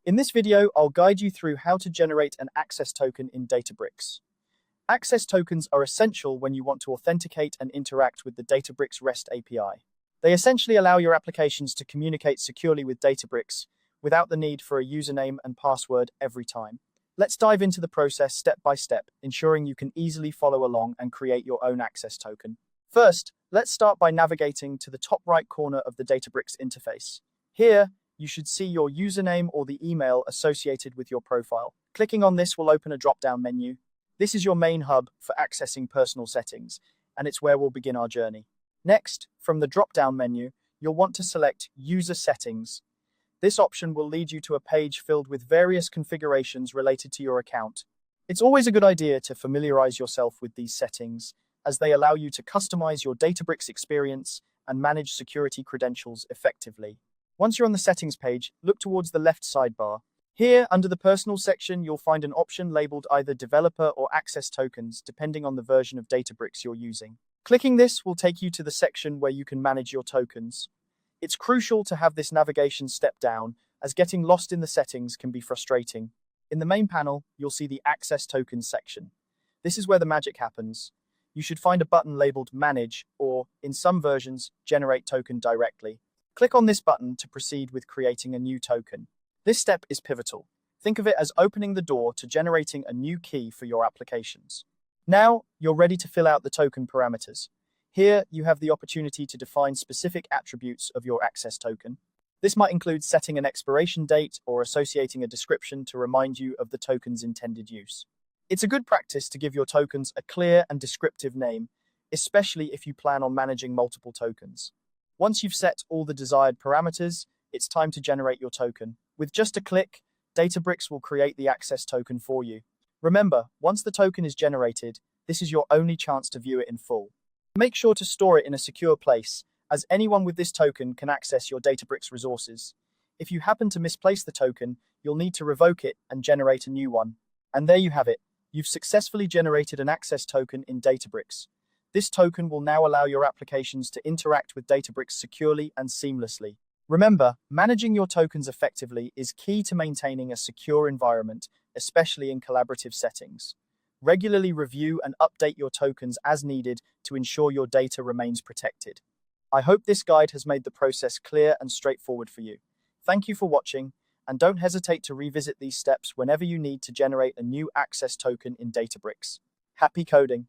In this video, I'll guide you through how to generate an access token in Databricks. Access tokens are essential when you want to authenticate and interact with the Databricks REST API. They essentially allow your applications to communicate securely with Databricks without the need for a username and password every time. Let's dive into the process step by step, ensuring you can easily follow along and create your own access token. First, let's start by navigating to the top right corner of the Databricks interface. Here, you should see your username or the email associated with your profile. Clicking on this will open a drop-down menu. This is your main hub for accessing personal settings, and it's where we'll begin our journey. Next, from the drop-down menu, you'll want to select User Settings. This option will lead you to a page filled with various configurations related to your account. It's always a good idea to familiarize yourself with these settings, as they allow you to customize your Databricks experience and manage security credentials effectively. Once you're on the settings page, look towards the left sidebar. Here, under the personal section, you'll find an option labeled either developer or access tokens, depending on the version of Databricks you're using. Clicking this will take you to the section where you can manage your tokens. It's crucial to have this navigation step down, as getting lost in the settings can be frustrating. In the main panel, you'll see the access tokens section. This is where the magic happens. You should find a button labeled Manage, or, in some versions, Generate Token directly. Click on this button to proceed with creating a new token. This step is pivotal. Think of it as opening the door to generating a new key for your applications. Now, you're ready to fill out the token parameters. Here, you have the opportunity to define specific attributes of your access token. This might include setting an expiration date or associating a description to remind you of the token's intended use. It's a good practice to give your tokens a clear and descriptive name, especially if you plan on managing multiple tokens. Once you've set all the desired parameters, it's time to generate your token. With just a click, Databricks will create the access token for you. Remember, once the token is generated, this is your only chance to view it in full. Make sure to store it in a secure place, as anyone with this token can access your Databricks resources. If you happen to misplace the token, you'll need to revoke it and generate a new one. And there you have it. You've successfully generated an access token in Databricks. This token will now allow your applications to interact with Databricks securely and seamlessly. Remember, managing your tokens effectively is key to maintaining a secure environment, especially in collaborative settings. Regularly review and update your tokens as needed to ensure your data remains protected. I hope this guide has made the process clear and straightforward for you. Thank you for watching, and don't hesitate to revisit these steps whenever you need to generate a new access token in Databricks. Happy coding!